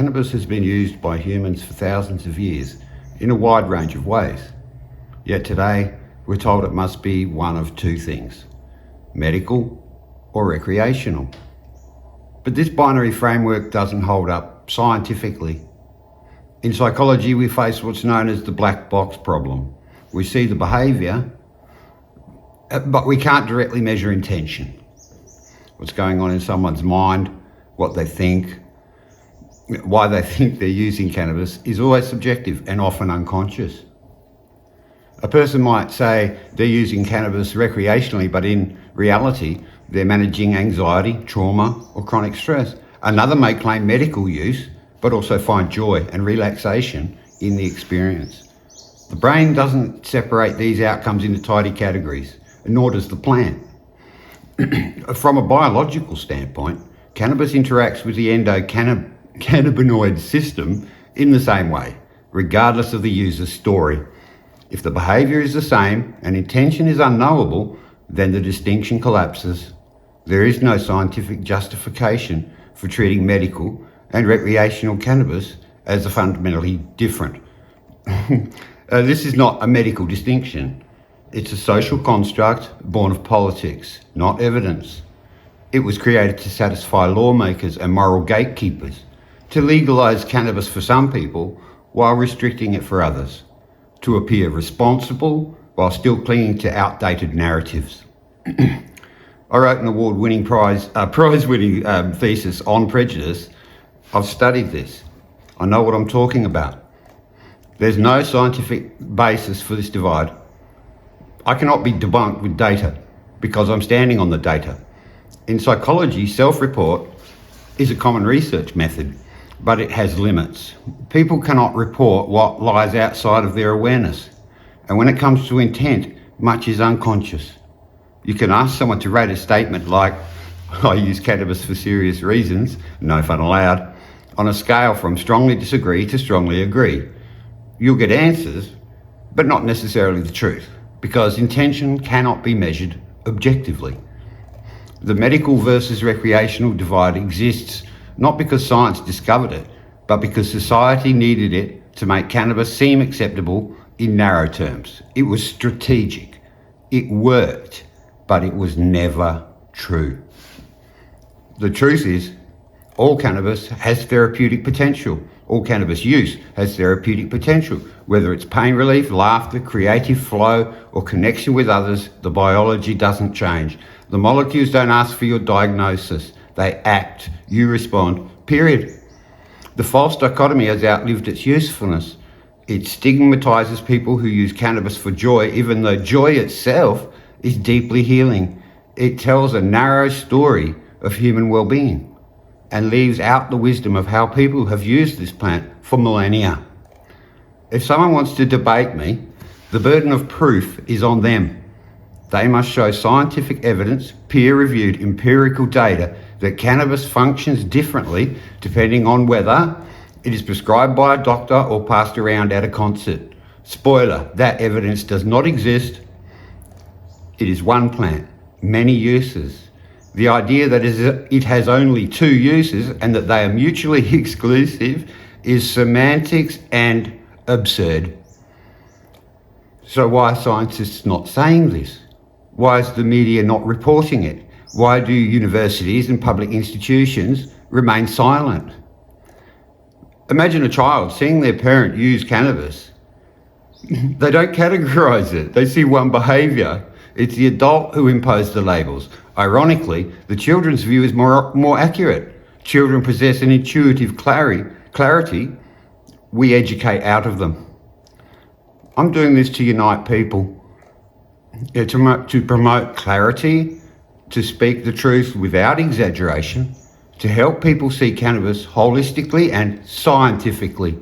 cannabis has been used by humans for thousands of years in a wide range of ways. Yet today, we're told it must be one of two things: medical or recreational. But this binary framework doesn't hold up scientifically. In psychology, we face what's known as the black box problem. We see the behaviour, but we can't directly measure intention. What's going on in someone's mind, what they think, why they think they're using cannabis is always subjective and often unconscious. A person might say they're using cannabis recreationally, but in reality, they're managing anxiety, trauma, or chronic stress. Another may claim medical use, but also find joy and relaxation in the experience. The brain doesn't separate these outcomes into tidy categories, nor does the plant. From a biological standpoint, cannabis interacts with the endocannabinoid system in the same way, regardless of the user's story. If the behaviour is the same and intention is unknowable, then the distinction collapses. There is no scientific justification for treating medical and recreational cannabis as fundamentally different. This is not a medical distinction. It's a social construct born of politics, not evidence. It was created to satisfy lawmakers and moral gatekeepers, to legalise cannabis for some people while restricting it for others, to appear responsible while still clinging to outdated narratives. I wrote an award-winning prize-winning thesis on prejudice. I've studied this. I know what I'm talking about. There's no scientific basis for this divide. I cannot be debunked with data because I'm standing on the data. In psychology, self-report is a common research method, but it has limits. People cannot report what lies outside of their awareness. And when it comes to intent, much is unconscious. You can ask someone to rate a statement like, "I use cannabis for serious reasons, no fun allowed," on a scale from strongly disagree to strongly agree. You'll get answers, but not necessarily the truth, because intention cannot be measured objectively. The medical versus recreational divide exists not because science discovered it, but because society needed it to make cannabis seem acceptable in narrow terms. It was strategic. It worked, but it was never true. The truth is, all cannabis has therapeutic potential. All cannabis use has therapeutic potential. Whether it's pain relief, laughter, creative flow, or connection with others, the biology doesn't change. The molecules don't ask for your diagnosis. They act. You respond. Period. The false dichotomy has outlived its usefulness. It stigmatizes people who use cannabis for joy, even though joy itself is deeply healing. It tells a narrow story of human well-being and leaves out the wisdom of how people have used this plant for millennia. If someone wants to debate me, the burden of proof is on them. They must show scientific evidence, peer-reviewed empirical data that cannabis functions differently depending on whether it is prescribed by a doctor or passed around at a concert. Spoiler, that evidence does not exist. It is one plant, many uses. The idea that it has only two uses and that they are mutually exclusive is semantics and absurd. So why are scientists not saying this? Why is the media not reporting it? Why do universities and public institutions remain silent? Imagine a child seeing their parent use cannabis. They don't categorise it. They see one behaviour. It's the adult who imposed the labels. Ironically, the children's view is more accurate. Children possess an intuitive clarity we educate out of them. I'm doing this to unite people, to promote clarity, to speak the truth without exaggeration, to help people see cannabis holistically and scientifically.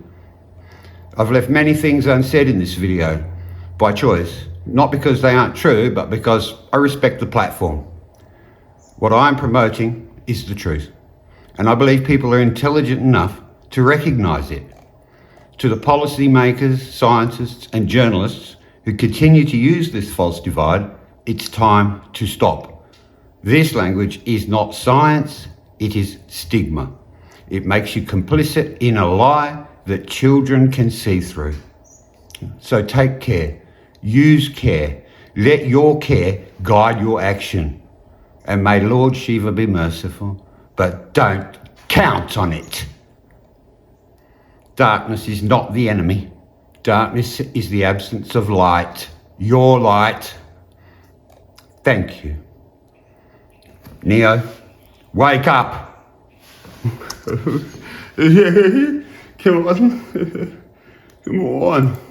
I've left many things unsaid in this video by choice, not because they aren't true, but because I respect the platform. What I'm promoting is the truth, and I believe people are intelligent enough to recognise it. To the policymakers, scientists and journalists who continue to use this false divide, it's time to stop. This language is not science, it is stigma. It makes you complicit in a lie that children can see through. So take care, use care, let your care guide your action. And may Lord Shiva be merciful, but don't count on it. Darkness is not the enemy. Darkness is the absence of light. Your light. Thank you. Neo, wake up. Come on. Come on.